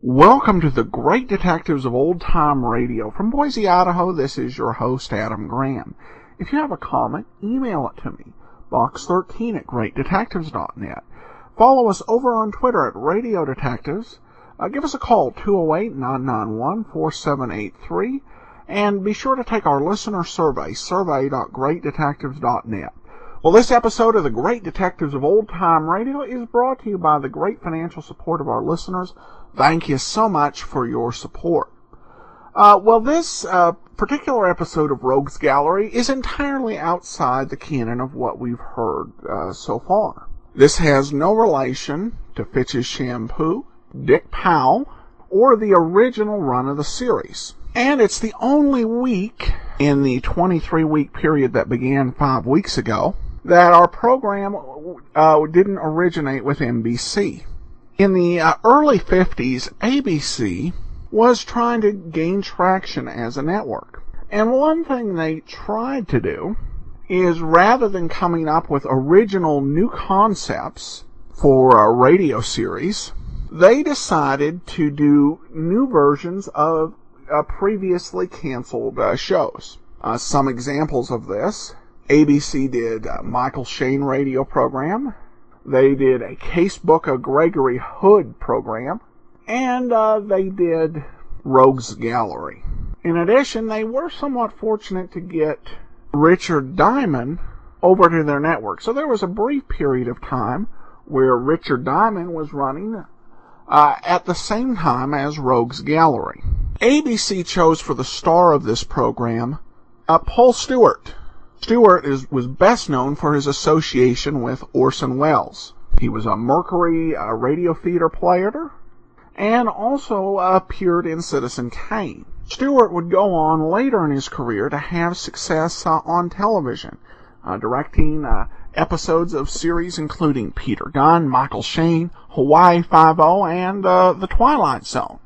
Welcome to the Great Detectives of Old Time Radio. From Boise, Idaho, this is your host, Adam Graham. If you have a comment, email it to me, box13@greatdetectives.net. Follow us over on Twitter at Radio Detectives. Give us a call, 208-991-4783. And be sure to take our listener survey, survey.greatdetectives.net. Well, this episode of the Great Detectives of Old Time Radio is brought to you by the great financial support of our listeners. Thank you so much for your support. This particular episode of Rogues Gallery is entirely outside the canon of what we've heard so far. This has no relation to Fitch's Shampoo, Dick Powell, or the original run of the series. And it's the only week in the 23-week period that began 5 weeks ago that our program didn't originate with NBC. In the early 50s, ABC was trying to gain traction as a network. And one thing they tried to do is, rather than coming up with original new concepts for a radio series, they decided to do new versions of previously canceled shows. Some examples of this: ABC did Michael Shane radio program. They did a Casebook of Gregory Hood program. And they did Rogues Gallery. In addition, they were somewhat fortunate to get Richard Diamond over to their network. So there was a brief period of time where Richard Diamond was running at the same time as Rogues Gallery. ABC chose for the star of this program Paul Stewart. Stewart was best known for his association with Orson Welles. He was a Mercury radio theater player and also appeared in Citizen Kane. Stewart would go on later in his career to have success on television, directing episodes of series including Peter Gunn, Michael Shane, Hawaii Five-0, and The Twilight Zone.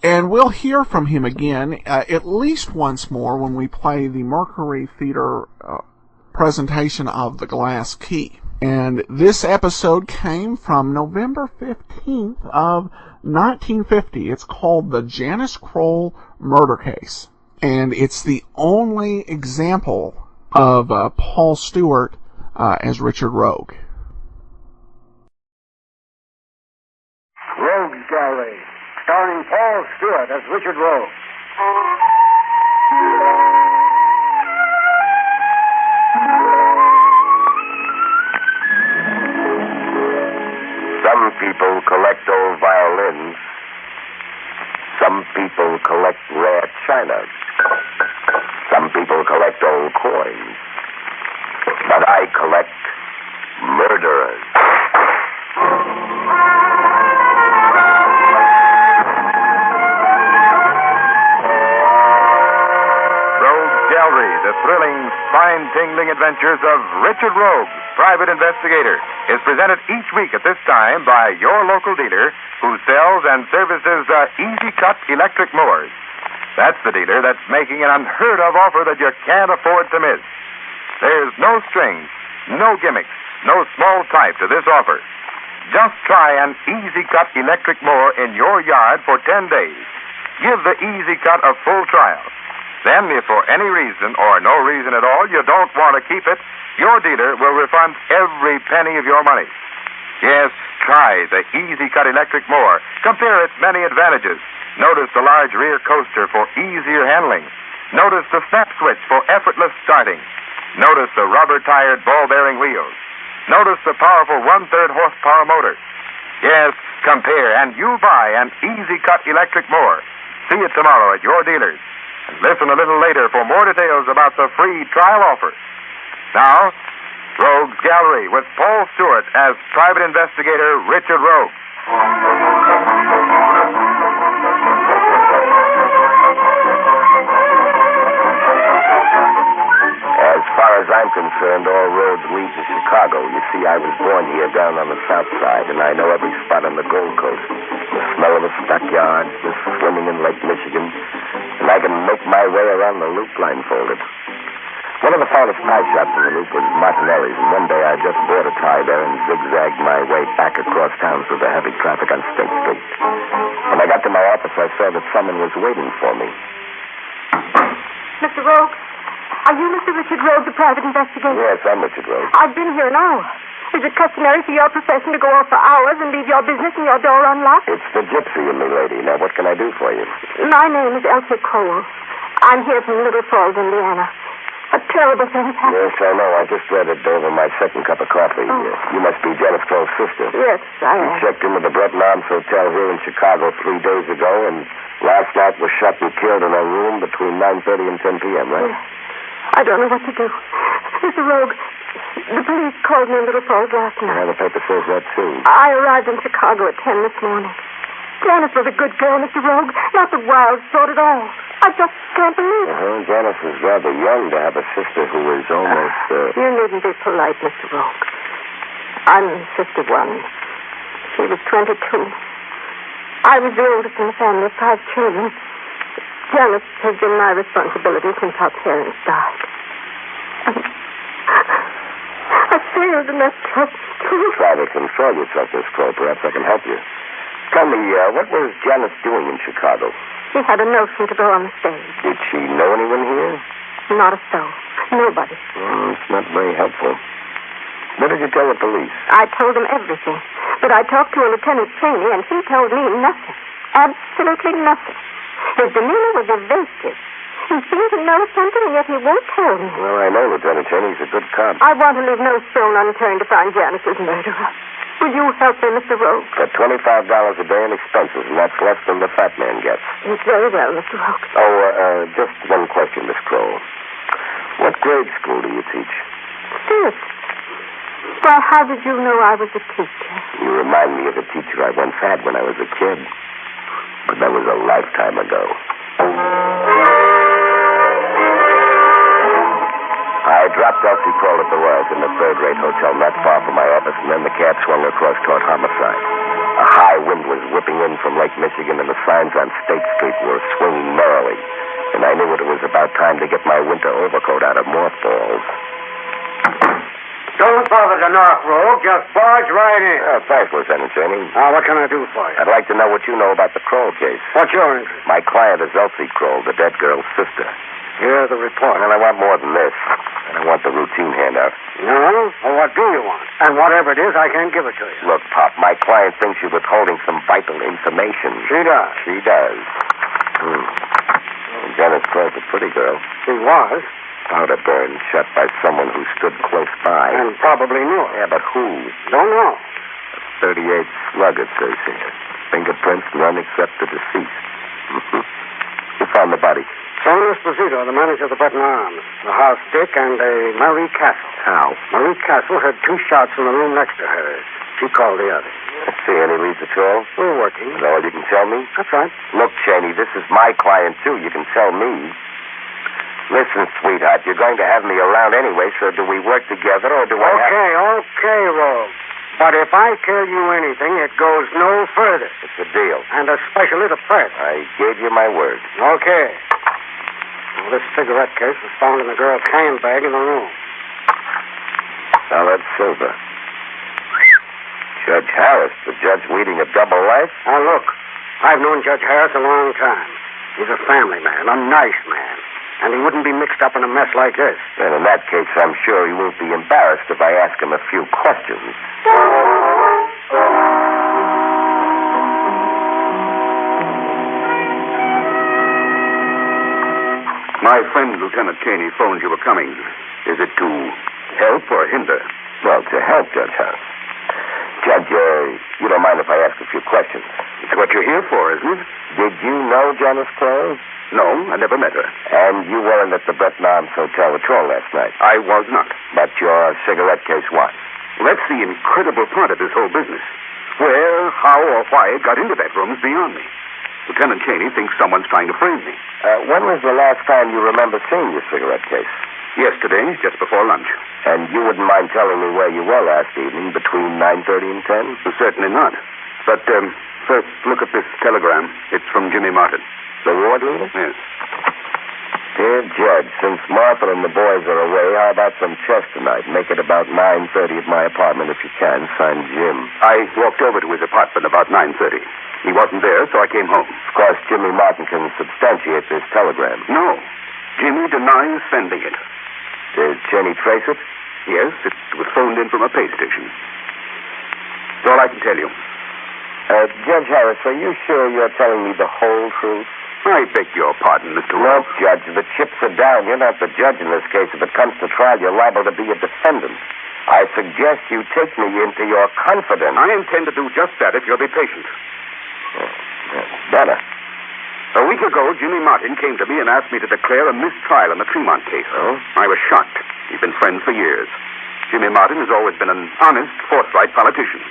And we'll hear from him again at least once more when we play the Mercury Theater presentation of The Glass Key. And this episode came from November 15th of 1950. It's called The Janice Kroll Murder Case. And it's the only example of Paul Stewart as Richard Rogue. Rogues Gallery, starring Paul Stewart as Richard Rogue. Some people collect old violins. Some people collect rare china. Some people collect old coins. But I collect murderers. The thrilling, spine-tingling adventures of Richard Rogue, private investigator, is presented each week at this time by your local dealer who sells and services Easy Cut electric mowers. That's the dealer that's making an unheard-of offer that you can't afford to miss. There's no strings, no gimmicks, no small type to this offer. Just try an Easy Cut electric mower in your yard for 10 days. Give the Easy Cut a full trial. Then, if for any reason or no reason at all you don't want to keep it, your dealer will refund every penny of your money. Yes, try the Easy Cut electric mower. Compare its many advantages. Notice the large rear coaster for easier handling. Notice the snap switch for effortless starting. Notice the rubber-tired ball-bearing wheels. Notice the powerful 1/3 horsepower motor. Yes, compare, and you buy an Easy Cut electric mower. See it tomorrow at your dealers. And listen a little later for more details about the free trial offer. Now, Rogues Gallery with Paul Stewart as private investigator Richard Rogue. concerned, all roads lead to Chicago. You see, I was born here down on the south side, and I know every spot on the Gold Coast. The smell of the stockyards, the swimming in Lake Michigan, and I can make my way around the loop blindfolded. One of the finest pie shops in the loop was Martinelli's, and one day I just bought a tie there and zigzagged my way back across town through the heavy traffic on State Street. When I got to my office, I saw that someone was waiting for me. Mr. Rogue? Are you Mr. Richard Rogue, the private investigator? Yes, I'm Richard Rogue. I've been here an hour. Is it customary for your profession to go off for hours and leave your business and your door unlocked? It's the gypsy in me, lady. Now, what can I do for you? My name is Janice Kroll. I'm here from Little Falls, Indiana. A terrible thing has happened. Yes, I know. I just read it over my second cup of coffee. Oh. You must be Janice Kroll's sister. Yes, I You am. checked into the Brett Arms Hotel here in Chicago 3 days ago, and last night was shot and killed in a room between 9:30 and 10 p.m., right? Yes. I don't know what to do. Mr. Rogue, the police called me in Little Falls last Yeah, night. the paper says that, too. I arrived in Chicago at 10 this morning. Janice was a good girl, Mr. Rogue. Not the wild sort at all. I just can't believe it. Janice is rather young to have a sister who is almost, You needn't be polite, Mr. Rogue. I'm sister one. She was 22. I was the oldest in the family of 5 children. Janice has been my responsibility since our parents died. I failed in that trust, too. Try to control yourself, Miss Kroll. Perhaps I can help you. Tell me, what was Janice doing in Chicago? She had a notion to go on the stage. Did she know anyone here? Not a soul. Nobody. It's not very helpful. What did you tell the police? I told them everything. But I talked to a Lieutenant Cheney, and he told me nothing. Absolutely nothing. His demeanor was evasive. He seemed to know something, and yet he won't tell me. Well, I know Lieutenant Cheney's a good cop. I want to leave no stone unturned to find Janice's murderer. Will you help me, Mr. Rogue? For $25 a day in expenses, and that's less than the fat man gets. It's very well, Mr. Rogue. Oh, just one question, Miss Kroll. What grade school do you teach? Stewart. Why, how did you know I was a teacher? You remind me of a teacher I once had when I was a kid. But that was a lifetime ago. I dropped Elsie Kroll at the Royals in a third-rate hotel not far from my office, and then the cab swung across toward Homicide. A high wind was whipping in from Lake Michigan, and the signs on State Street were swinging merrily. And I knew it was about time to get my winter overcoat out of mothballs. Don't bother the North Road. Just barge right in. Thanks, Lieutenant Cheney. What can I do for you? I'd like to know what you know about the Kroll case. What's your interest? My client is Elsie Kroll, the dead girl's sister. Here's the report. Well, I want more than this. I don't want the routine handout. No? Well, what do you want? And whatever it is, I can't give it to you. Look, Pop, my client thinks you're withholding some vital information. She does. She does. Janice Kroll's a pretty girl. She was. Powder burn, shot by someone who stood close by. And probably knew her. Yeah, but who? Don't know. A 38 slug, it says here. Fingerprints, none except the deceased. Who found the body? Son Esposito, the manager of the Button Arms, the house Dick, and a Marie Castle. How? Marie Castle heard 2 shots in the room next to hers. She called the others. See any leads at all? We're working. Is that all you can tell me? That's right. Look, Cheney, this is my client, too. You can tell me. Listen, sweetheart, you're going to have me around anyway, so do we work together, or do I have... Okay, Rogue. But if I tell you anything, it goes no further. It's a deal. And especially the press. I gave you my word. Okay. Well, this cigarette case was found in the girl's handbag in the room. Solid silver. Judge Harris, the judge leading a double life? Now, look, I've known Judge Harris a long time. He's a family man, a nice man. And he wouldn't be mixed up in a mess like this. And in that case, I'm sure he won't be embarrassed if I ask him a few questions. My friend, Lieutenant Cheney, phoned you were coming. Is it to help or hinder? Well, to help, Judge Harris. Judge, you don't mind if I ask a few questions? It's what you're here for, isn't it? Did you know Janice Kroll? No, I never met her. And you weren't at the Brett Arms Hotel at all last night? I was not. But your cigarette case was? Well, that's the incredible part of this whole business. Where, how, or why it got into that room is beyond me. Lieutenant Cheney thinks someone's trying to frame me. When was the last time you remember seeing your cigarette case? Yesterday, just before lunch. And you wouldn't mind telling me where you were last evening, between 9:30 and 10? Certainly not. But, first, look at this telegram. It's from Jimmy Martin. The ward leader? Yes. Dear Judge, since Martha and the boys are away, how about some chess tonight? Make it about 9:30 at my apartment if you can. Signed, Jim. I walked over to his apartment about 9:30. He wasn't there, so I came home. Of course, Jimmy Martin can substantiate this telegram. No. Jimmy denies sending it. Did Jenny trace it? Yes, it was phoned in from a pay station. That's all I can tell you. Judge Harris, are you sure you're telling me the whole truth? I beg your pardon, Mr. No, Rowe. Judge, the chips are down. You're not the judge in this case. If it comes to trial, you're liable to be a defendant. I suggest you take me into your confidence. I intend to do just that if you'll be patient. Better. A week ago, Jimmy Martin came to me and asked me to declare a mistrial in the Tremont case. Oh? I was shocked. We've been friends for years. Jimmy Martin has always been an honest, forthright politician.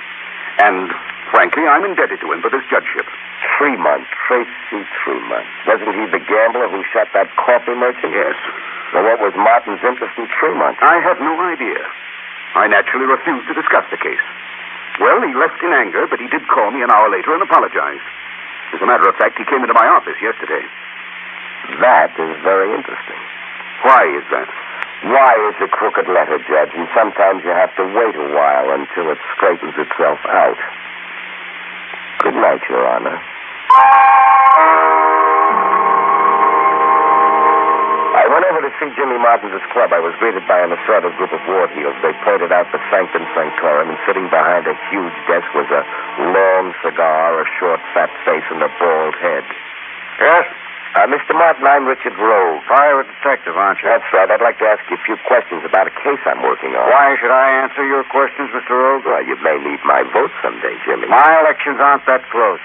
And, frankly, I'm indebted to him for this judgeship. Tremont, Tracy Tremont. Wasn't he the gambler who shot that coffee merchant? Yes. Well, what was Martin's interest in Tremont? I have no idea. I naturally refused to discuss the case. Well, he left in anger, but he did call me an hour later and apologized. As a matter of fact, he came into my office yesterday. That is very interesting. Why is that? Why is a crooked letter, Judge, and sometimes you have to wait a while until it straightens itself out. Good night, Your Honor. I went over to see Jimmy Martin's club. I was greeted by an assorted group of ward heels. They pointed out the sanctum sanctorum, and sitting behind a huge desk was a long cigar, a short, fat face, and a bald head. Yes? Mr. Martin, I'm Richard Rowe. Private detective, aren't you? That's right. I'd like to ask you a few questions about a case I'm working on. Why should I answer your questions, Mr. Rogue? Well, you may need my vote someday, Jimmy. My elections aren't that close.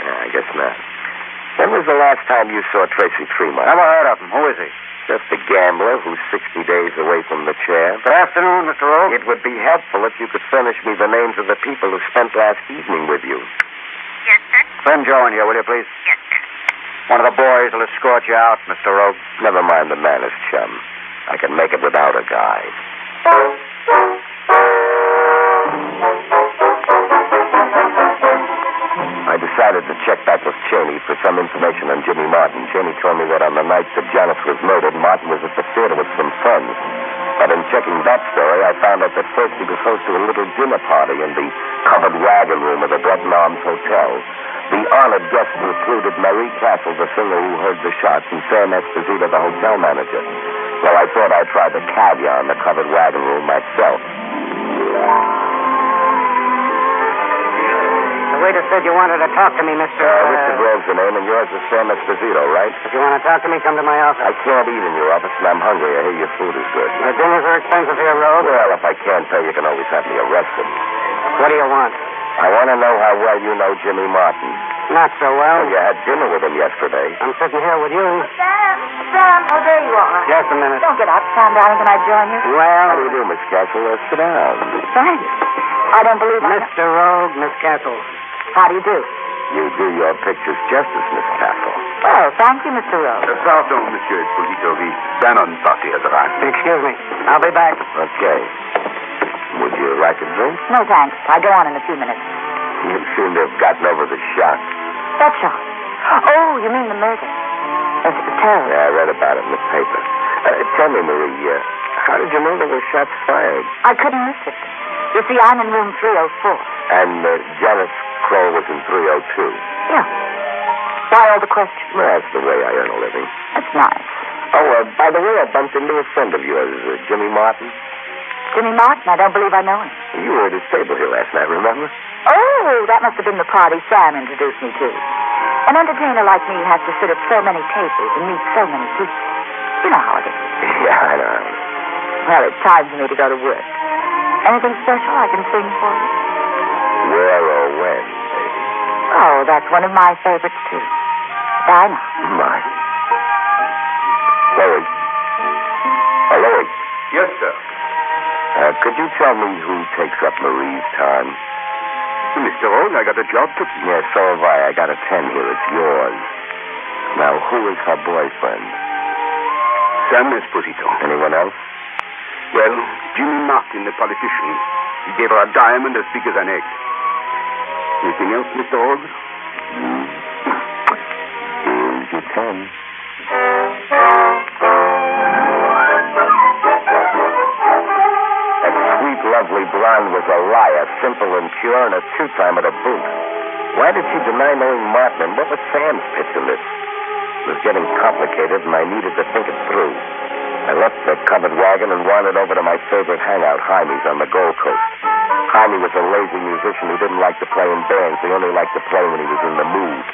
I guess not. When was the last time you saw Tracy Tremont? Never heard of him. Who is he? Just a gambler who's 60 days away from the chair. Good afternoon, Mr. Rogue. It would be helpful if you could furnish me the names of the people who spent last evening with you. Yes, sir. Send Joe in here, will you, please? Yes, sir. One of the boys will escort you out, Mr. Rogue. Never mind the manners, chum. I can make it without a guide. I decided to check back with Cheney for some information on Jimmy Martin. Cheney told me that on the night that Janice was murdered, Martin was at the theater with some friends. But in checking that story, I found out that first he was hosting a little dinner party in the covered wagon room of the Breton Arms Hotel. The honored guests included Marie Castle, the singer who heard the shots, and Sam Esposito, the hotel manager. Well, I thought I'd try the caviar in the covered wagon room myself. The waiter said you wanted to talk to me, Mr. Richard Rowe's the name, and yours is Sam Esposito, right? If you want to talk to me, come to my office. I can't eat in your office, and I'm hungry. I hear your food is good. The dinners are expensive here, Rogue. Well, if I can't pay, you can always have me arrested. What do you want? I want to know how well you know Jimmy Martin. Not so well. You had dinner with him yesterday. I'm sitting here with you. Sam, oh, there you are. Just a minute. Don't get up, Sam, darling. Can I join you? Well, How do you do, Miss Castle? Sit down. Thanks. I don't believe Mr. Rogue, Miss Castle. How do you do? You do your pictures justice, Miss Castle. Oh, thank you, Mr. Rowe. Pardon, Monsieur Esposito. The Bannon party has arrived. Excuse me. I'll be back. Okay. Would you like a drink? No, thanks. I go on in a few minutes. You seem to have gotten over the shock. That shot. Oh, you mean the murder? Yes, it was terrible. Yeah, I read about it in the paper. Tell me, Marie, how did you know there were shots fired? I couldn't miss it. You see, I'm in room 304. And Janice Kroll was in 302. Yeah. Why all the questions? Well, that's the way I earn a living. That's nice. Oh, by the way, I bumped into a friend of yours, Jimmy Martin. Jimmy Martin? I don't believe I know him. You were at his table here last night, remember? Oh, that must have been the party Sam introduced me to. An entertainer like me has to sit at so many tables and meet so many people. You know how it is. Yeah, I know. Well, it's time for me to go to work. Anything special I can sing for you? Where or when, baby? Oh, that's one of my favorites, too. I know. My. Louie. Louie. Yes, sir. Could you tell me who takes up Marie's time? Mr. Rogue, I got a job to... Yeah, so have I. I got a 10 here. It's yours. Now, who is her boyfriend? Sam Esposito. Anyone else? Well, Jimmy Martin, the politician. He gave her a diamond as big as an egg. Anything else, Mr. Hall? Here's your 10. That sweet, lovely blonde was a liar, simple and pure, and a two-timer to boot. Why did she deny knowing Martin, and what was Sam's pitch in this? It was getting complicated, and I needed to think it through. I left the covered wagon and wandered over to my favorite hangout, Jaime's, on the Gold Coast. Jaime was a lazy musician who didn't like to play in bands. He only liked to play when he was in the mood.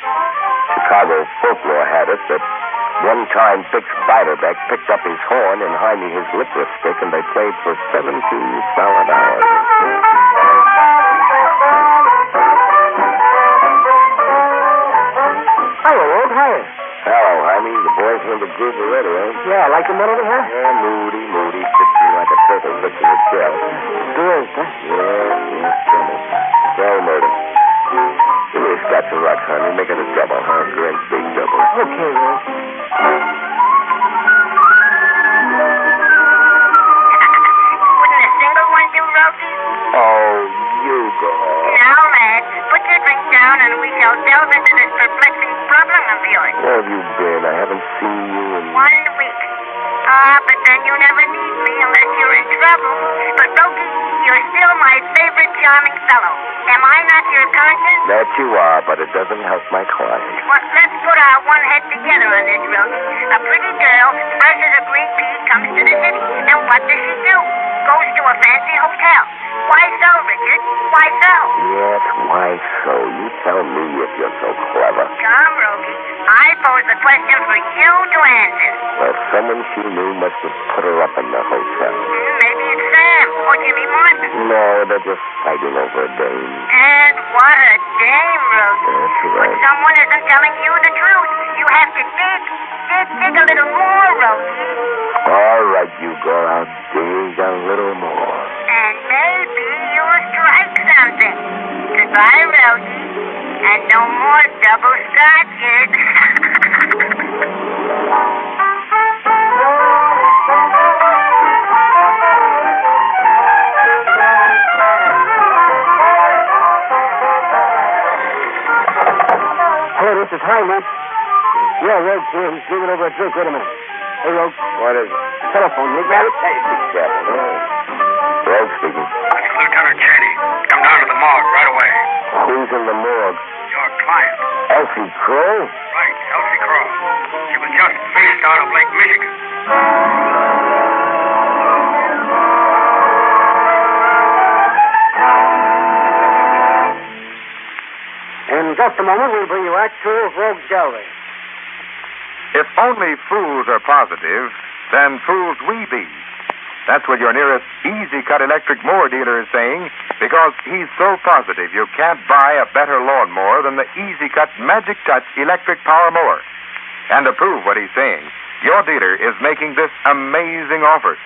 Chicago folklore had it that one time Bix Beiderbecke picked up his horn and Jaime his licorice stick, and they played for 17 solid hours. Hiya, Walt. Hiya. Hello, Jaime. The boys are in the groove already, eh? Yeah, like the melody, huh? Yeah, moody. Fixing like a turtle fixing its shell. Sure, huh? Yeah, trouble. Well, murder. Give me a scotch and rocks, honey. Make it a double, huh? Great big double. Okay, Walt. Wouldn't a single one do, Rosie? Oh, you go. Now, lad, put your drink down and we shall delve into this perplexing problem of yours. Where have you been? I haven't seen you in... 1 week. But then you never need me unless you're in trouble. But, Rogie, you're still my favorite charming fellow. Am I not your conscience? That you are, but it doesn't help my client. Well, let's put our one head together on this, Rogie. A pretty girl, fresh as a green pea, comes to the city. And what does she do? Goes to a fancy hotel. Why so, Richard? Why so? Yes, why so? You tell me if you're so clever. Come, Rogie. I pose the question for you to answer. Well, someone she knew must have put her up in the hotel. Maybe it's Sam or Jimmy Martin. No, they're just fighting over a dame. And what a dame, Rosie. That's But right. someone isn't telling you the truth. You have to dig a little more, Rosie. All right, you go out, dig a little more. And maybe you'll strike something. Goodbye, Rosie. And no more double scotches. Hello, this is Jaime. Yeah, Rogue's here. He's bringing over a drink. Wait a minute. Hey, Rogue. What is it? Telephone. You grab it? Hey, be careful. Rogue speaking. This is Lieutenant Cheney. Come down to the morgue right away. Who's in the morgue? Your client. Elsie Kroll? Right, Elsie Kroll. She was just fished out of Lake Michigan. In just a moment, we'll bring you Act 2 of Rogue's Gallery. If only fools are positive, then fools we be. That's what your nearest Easy Cut electric mower dealer is saying, because he's so positive you can't buy a better lawnmower than the Easy Cut Magic Touch electric power mower. And to prove what he's saying, your dealer is making this amazing offer.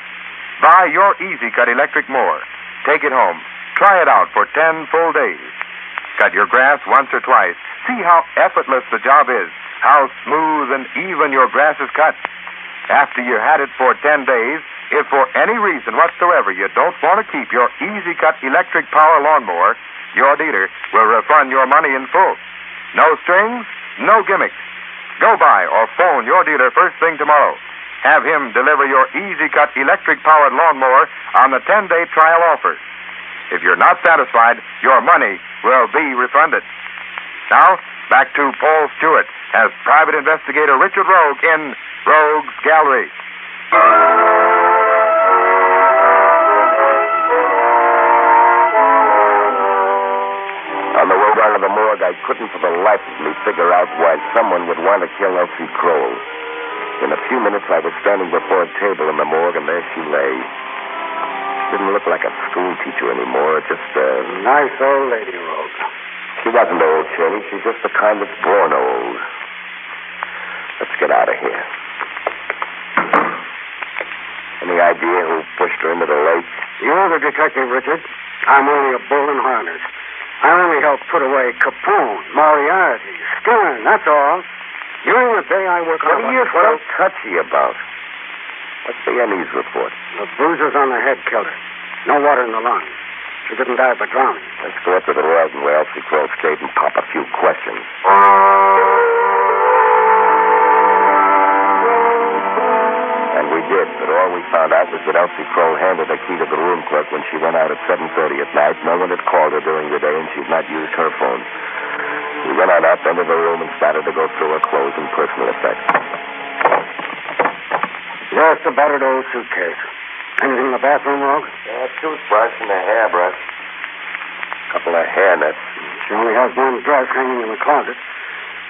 Buy your Easy Cut electric mower. Take it home. Try it out for 10 full days. Cut your grass once or twice. See how effortless the job is, how smooth and even your grass is cut. After you had it for 10 days, if for any reason whatsoever you don't want to keep your Easy Cut electric power lawnmower, your dealer will refund your money in full. No strings, no gimmicks. Go by or phone your dealer first thing tomorrow. Have him deliver your Easy Cut electric powered lawnmower on the 10-day trial offer. If you're not satisfied, your money will be refunded. Now, back to Paul Stewart as private investigator Richard Rogue in Rogue's Gallery. On the way down to the morgue, I couldn't for the life of me figure out why someone would want to kill Elsie Kroll. In a few minutes, I was standing before a table in the morgue, and there she lay. Didn't look like a school teacher anymore, just a... Nice old lady, Rogue. She wasn't old, Cheney. She's just the kind that's born old. Let's get out of here. Any idea who pushed her into the lake? You're the detective, Richard. I'm only a bull in harness. I only helped put away Capone, Moriarty, Skinner, that's all. During the day I work on... What are you so touchy about? What's the ME's report? The bruises on the head killed her. No water in the lungs. She didn't die by drowning. Let's go up to the Rouge where Elsie Kroll stayed and pop a few questions. And we did, but all we found out was that Elsie Kroll handed a key to the room clerk when she went out at 7:30 at night. No one had called her during the day, and she'd not used her phone. We went on up into the room and started to go through her clothes and personal effects. Just a battered old suitcase. Anything in the bathroom, Rogue? A toothbrush and a hairbrush. A couple of hair nets. She only has one dress hanging in the closet.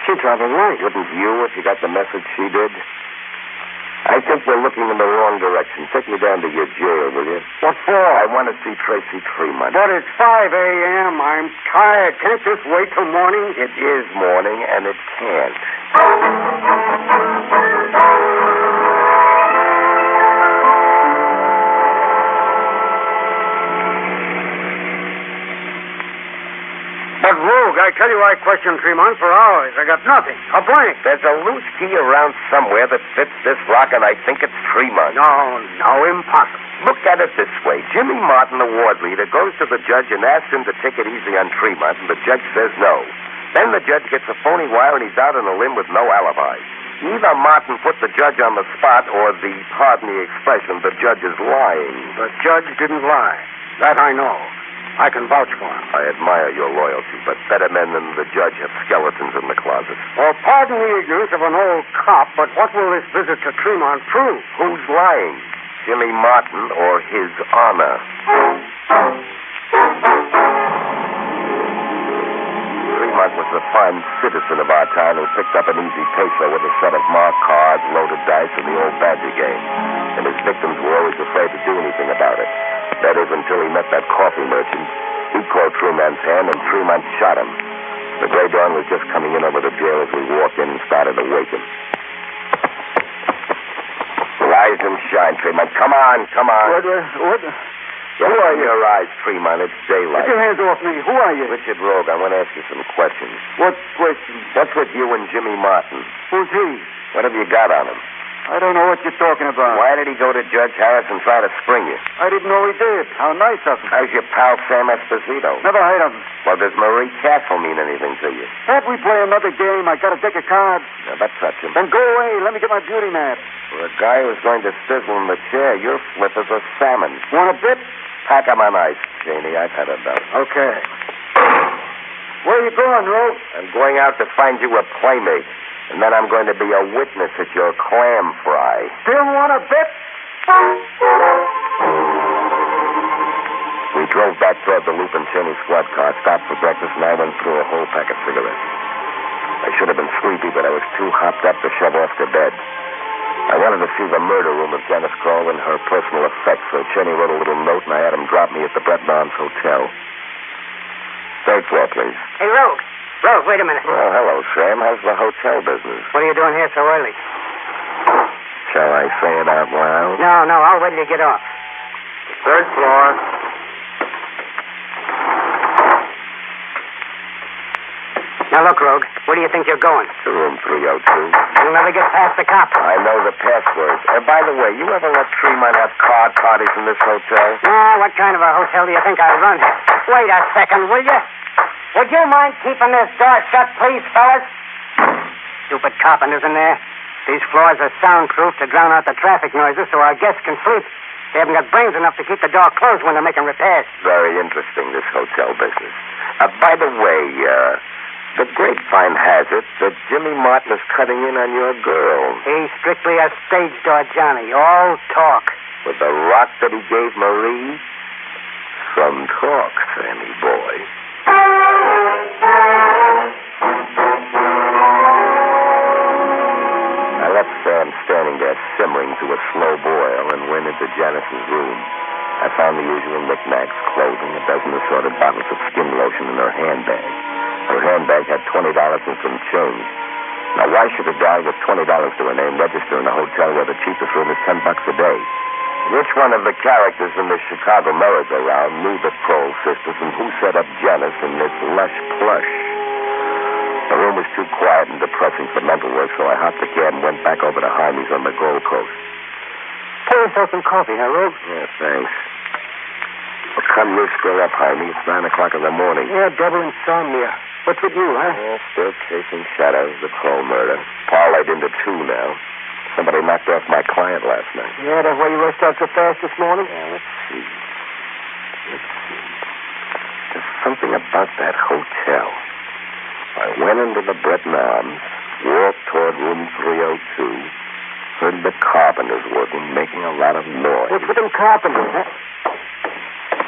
She traveled light. Wouldn't you if you got the message she did? I think we're looking in the wrong direction. Take me down to your jail, will you? What for? I want to see Tracy Tremont. But it's 5 a.m. I'm tired. Can't this wait till morning? It is morning, and it can't. But, Rogue, I tell you I questioned Tremont for hours. I got nothing. A blank. There's a loose key around somewhere that fits this lock, and I think it's Tremont. No, impossible. Look at it this way. Jimmy Martin, the ward leader, goes to the judge and asks him to take it easy on Tremont, and the judge says no. Then the judge gets a phony wire, and he's out on a limb with no alibi. Either Martin put the judge on the spot, or pardon the expression, the judge is lying. The judge didn't lie. That I know. I can vouch for him. I admire your loyalty, but better men than the judge have skeletons in the closet. Well, pardon the ignorance of an old cop, but what will this visit to Tremont prove? Who's lying? Jimmy Martin or his honor? Tremont was a fine citizen of our time who picked up an easy peso with a set of marked cards, loaded dice, and the old badger game. And his victims were always afraid to do anything about it. That is, until he met that coffee merchant. He caught Tremont's hand, and Tremont shot him. The gray dawn was just coming in over the jail as we walked in and started to wake him. Rise and shine, Tremont. Come on. What? Who are your eyes, Tremont? It's daylight. Get your hands off me. Who are you? Richard Rogue. I want to ask you some questions. What questions? What's with you and Jimmy Martin? Who's he? What have you got on him? I don't know what you're talking about. Why did he go to Judge Harris and try to spring you? I didn't know he did. How nice of him. How's your pal Sam Esposito? Never heard of him. Well, does Marie Castle mean anything to you? Can't we play another game? I got a deck of cards. Now, that touch him. Then go away. Let me get my beauty map. For a guy who's going to sizzle in the chair, your flip is a salmon. Want a bit? Pack him on ice, Janie. I've had enough. Okay. Where are you going, Rogue? I'm going out to find you a playmate. And then I'm going to be a witness at your clam fry. Still want a bit? We drove back toward the Loop and Cheney squad car, stopped for breakfast, and I went through a whole pack of cigarettes. I should have been sleepy, but I was too hopped up to shove off to bed. I wanted to see the murder room of Janice Kroll and her personal effects, so Cheney wrote a little note, and I had him drop me at the Brett Barnes Hotel. Third floor, please. Hey, Rogue, wait a minute. Well, hello, Sam. How's the hotel business? What are you doing here so early? Shall I say it out loud? No, I'll wait till you get off. Third floor. Now, look, Rogue, where do you think you're going? To room 302. You'll never get past the cop. I know the password. By the way, you ever let Tremont have card parties in this hotel? Nah, what kind of a hotel do you think I run here? Wait a second, will you? Would you mind keeping this door shut, please, fellas? Stupid carpenters in there. These floors are soundproof to drown out the traffic noises so our guests can sleep. They haven't got brains enough to keep the door closed when they're making repairs. Very interesting, this hotel business. By the way, the grapevine has it that Jimmy Martin is cutting in on your girl. He's strictly a stage door Johnny, all talk. With the rock that he gave Marie? Some talk, Sammy boy. I left Sam standing there simmering to a slow boil and went into Janice's room. I found the usual knickknacks, clothing, a dozen assorted bottles of skin lotion in her handbag. Her handbag had $20 and some change. Now, why should a guy with $20 to her name register in a hotel where the cheapest room is $10 a day? Which one of the characters in the Chicago merry-go-round knew the Kroll sisters, and who set up Janice in this lush plush? The room was too quiet and depressing for mental work, so I hopped the cab and went back over to Jaime's on the Gold Coast. Pour yourself some coffee, huh, Rogue? Yeah, thanks. How come you're still up, Jaime? It's 9 o'clock in the morning. Yeah, double insomnia. What's with you, huh? Yeah, still chasing shadows, the Kroll murder. Parlayed into 2 now. Somebody knocked off my client last night. Yeah, that's why you rushed out so fast this morning? Yeah, let's see. There's something about that hotel. I went into the Breton Arms, walked toward room 302, heard the carpenters working, making a lot of noise. What's with them carpenters, huh?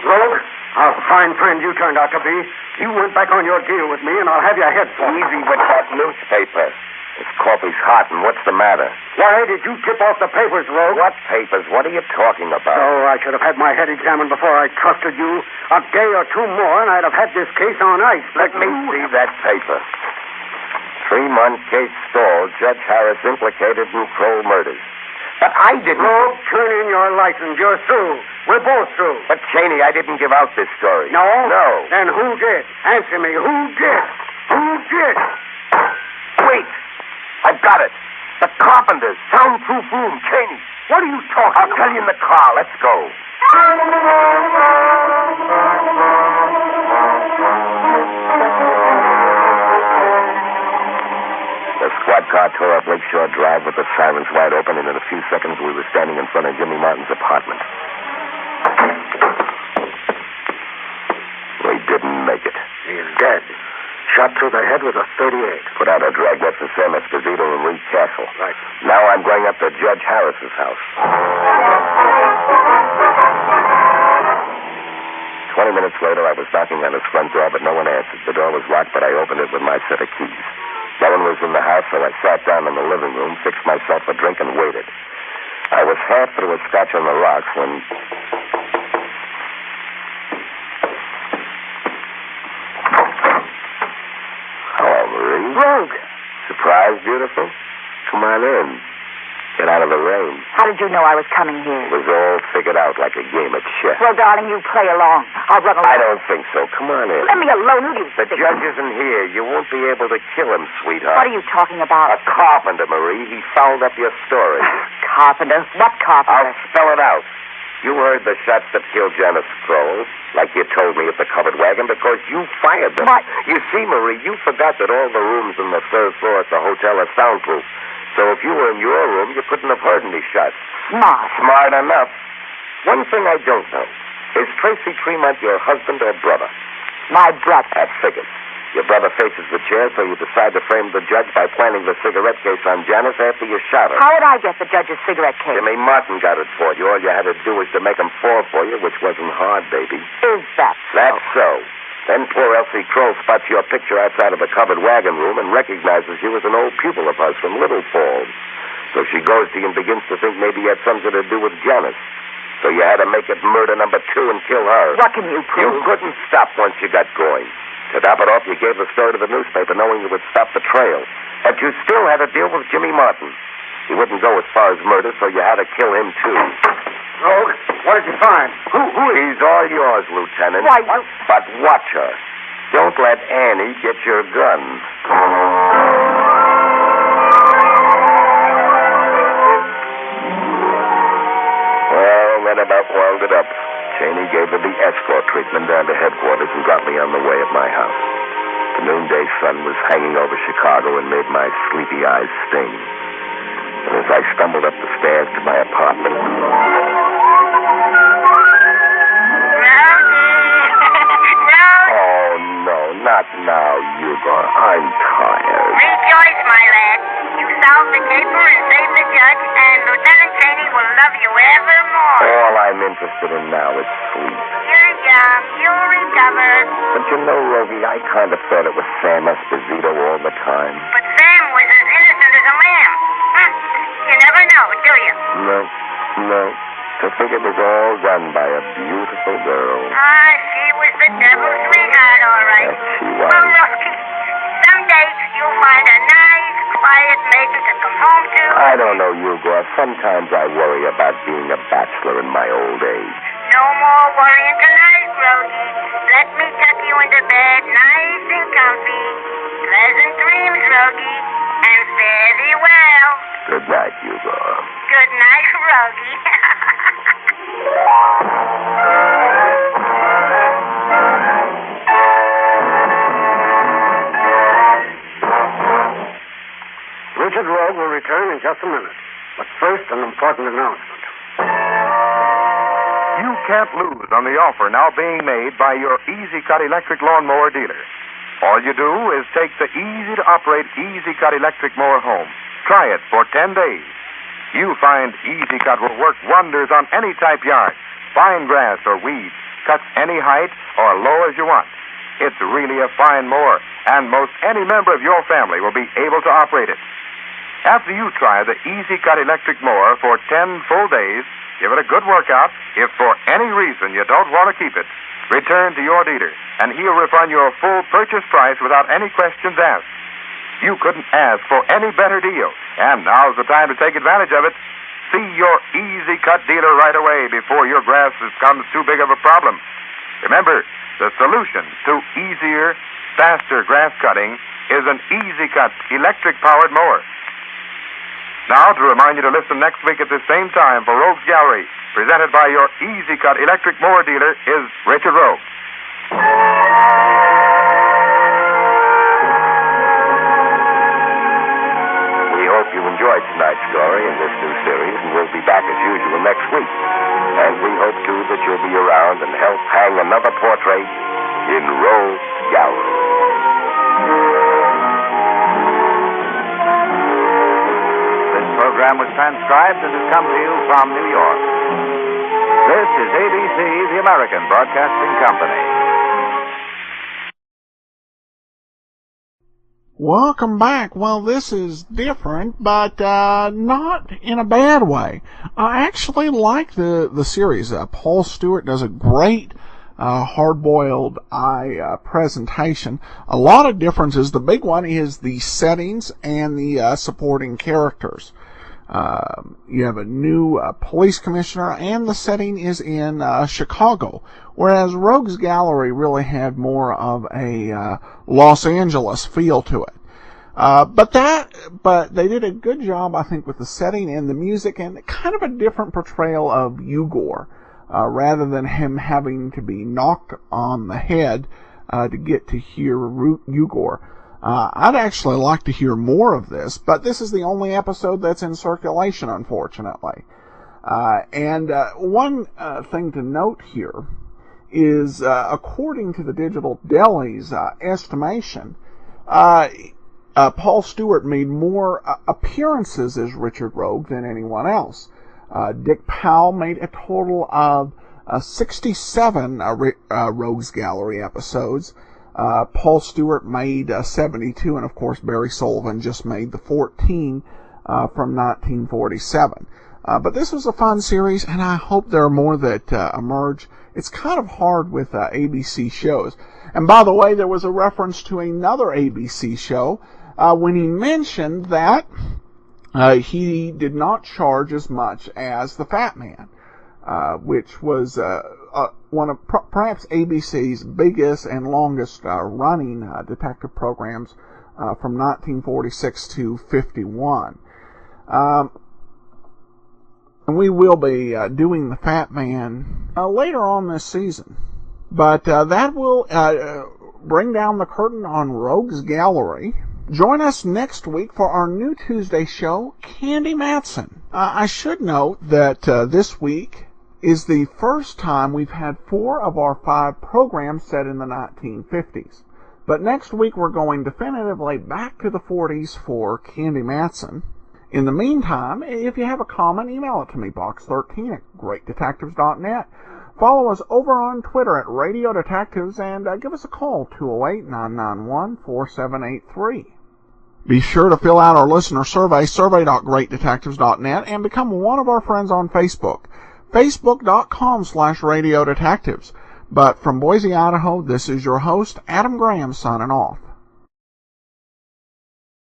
Rogue, a fine friend you turned out to be. You went back on your deal with me, and I'll have your head for Easy with that newspaper. This coffee's hot, and what's the matter? Why did you tip off the papers, Rogue? What papers? What are you talking about? Oh, I should have had my head examined before I trusted you. A day or 2 more, and I'd have had this case on ice. Let me see that paper. 3-month case stalled. Judge Harris implicated in Kroll murders. But I didn't... Rogue, turn in your license. You're through. We're both through. But, Cheney, I didn't give out this story. No? No. Then who did? Answer me. Who did? Who did? Wait. I've got it. The carpenters. Soundproof room. Cheney. What are you talking about? I'll tell you in the car. Let's go. The squad car tore up Lakeshore Drive with the sirens wide open, and in a few seconds we were standing in front of Jimmy Martin's apartment. We didn't make it. He's dead. Shot through the head with a .38. Put out a dragnet for Sam Esposito and Reed Castle. Right. Now I'm going up to Judge Harris's house. 20 minutes later, I was knocking on his front door, but no one answered. The door was locked, but I opened it with my set of keys. No one was in the house, so I sat down in the living room, fixed myself a drink, and waited. I was half through a scotch on the rocks when... Hello, Marie. Rogue. Surprise, beautiful? Come on in. Get out of the rain. How did you know I was coming here? It was all figured out like a game of chess. Well, darling, you play along. I'll run along. I don't think so. Come on in. Let me alone. Who do you The think? judge isn't here. You won't be able to kill him, sweetheart. What are you talking about? A carpenter, Marie. He fouled up your story. Carpenter? What carpenter? I'll spell it out. You heard the shots that killed Janice Kroll, like you told me at the covered wagon, because you fired them. What? You see, Marie, you forgot that all the rooms on the 3rd floor at the hotel are soundproof. So if you were in your room, you couldn't have heard any shots. Smart. Smart enough. One thing I don't know. Is Tracy Tremont your husband or brother? My brother. That figures. Your brother faces the chair, so you decide to frame the judge by planning the cigarette case on Janice after you shot her. How would I get the judge's cigarette case? Jimmy Martin got it for you. All you had to do was to make him fall for you, which wasn't hard, baby. Is that so? That's so. Then poor Elsie Kroll spots your picture outside of the covered wagon room and recognizes you as an old pupil of hers from Little Falls. So she goes to you and begins to think maybe you had something to do with Janice. So you had to make it murder number 2 and kill her. What can you prove? You couldn't stop once you got going. To top it off, you gave the story to the newspaper knowing you would stop the trail. But you still had to deal with Jimmy Martin. He wouldn't go as far as murder, so you had to kill him, too. Rogue, what did you find? Who is... He's all yours, Lieutenant. Why, But watch her. Don't let Annie get your gun. Well, that about wound it up. Cheney gave her the escort treatment down to headquarters and got me on the way at my house. The noonday sun was hanging over Chicago and made my sleepy eyes sting. And as I stumbled up the stairs to my apartment... Oh, no, not now, Hugo. I'm tired. Rejoice, my lad. You solved the caper and saved the judge, and Lieutenant Cheney will love you evermore. All I'm interested in now is sleep. You're young. You'll recover. But you know, Rogie, I kind of thought it was Sam Esposito all the time. But Sam was as innocent as a lamb. You never know, do you? No. To think it was all done by a beautiful girl. She was the devil's sweetheart, all right. Yes, she was. Well, Rocky, someday you'll find a nice, quiet maiden to come home to. I don't know, Hugo. Sometimes I worry about being a bachelor in my old age. No more worrying tonight, Rogie. Let me tuck you into bed nice and comfy. Pleasant dreams, Rogie, and fare thee well. Good night, Hugo. Good night, Rogie. Richard Rogue will return in just a minute. But first, an important announcement. You can't lose on the offer now being made by your Easy Cut electric lawnmower dealer. All you do is take the easy-to-operate Easy Cut electric mower home. Try it for 10 days. You find Easy Cut will work wonders on any type yard, fine grass or weeds, cuts any height or low as you want. It's really a fine mower, and most any member of your family will be able to operate it. After you try the Easy Cut electric mower for 10 full days, give it a good workout. If for any reason you don't want to keep it, return to your dealer, and he'll refund your full purchase price without any questions asked. You couldn't ask for any better deal, and now's the time to take advantage of it. See your Easy Cut dealer right away before your grass becomes too big of a problem. Remember, the solution to easier, faster grass cutting is an Easy Cut electric-powered mower. Now, to remind you to listen next week at the same time for Rogue's Gallery, presented by your Easy Cut electric mower dealer, is Richard Rogue. We hope you enjoyed tonight's story in this new series, and we'll be back as usual next week. And we hope, too, that you'll be around and help hang another portrait in Rogue's Gallery. This program was transcribed and has come to you from New York. This is ABC, the American Broadcasting Company. Welcome back. Well, this is different, but not in a bad way. I actually like the series. Paul Stewart does a great hard-boiled eye presentation. A lot of differences. The big one is the settings and the supporting characters. You have a new police commissioner, and the setting is in Chicago, whereas Rogue's Gallery really had more of a Los Angeles feel to it. But they did a good job, I think, with the setting and the music, and kind of a different portrayal of Ugor, rather than him having to be knocked on the head to get to hear Ugor. I'd actually like to hear more of this, but this is the only episode that's in circulation, unfortunately. And one thing to note here is, according to the Digital Deli's estimation, Paul Stewart made more appearances as Richard Rogue than anyone else. Dick Powell made a total of 67 Rogue's Gallery episodes. Paul Stewart made 72, and of course Barry Sullivan just made the 14 from 1947. But this was a fun series, and I hope there are more that emerge. It's kind of hard with ABC shows. And by the way, there was a reference to another ABC show when he mentioned that he did not charge as much as The Fat Man, which was one of perhaps ABC's biggest and longest running detective programs from 1946 to 51. And we will be doing The Fat Man later on this season. But that will bring down the curtain on Rogue's Gallery. Join us next week for our new Tuesday show, Candy Matson. I should note that this week is the first time we've had 4 of our 5 programs set in the 1950s. But next week we're going definitively back to the 40s for Candy Matson. In the meantime, if you have a comment, email it to me, box13@greatdetectives.net. Follow us over on Twitter at Radio Detectives, and give us a call, 208-991-4783. Be sure to fill out our listener survey, survey.greatdetectives.net, and become one of our friends on Facebook, facebook.com/radiodetectives. But from Boise, Idaho, this is your host, Adam Graham, signing off.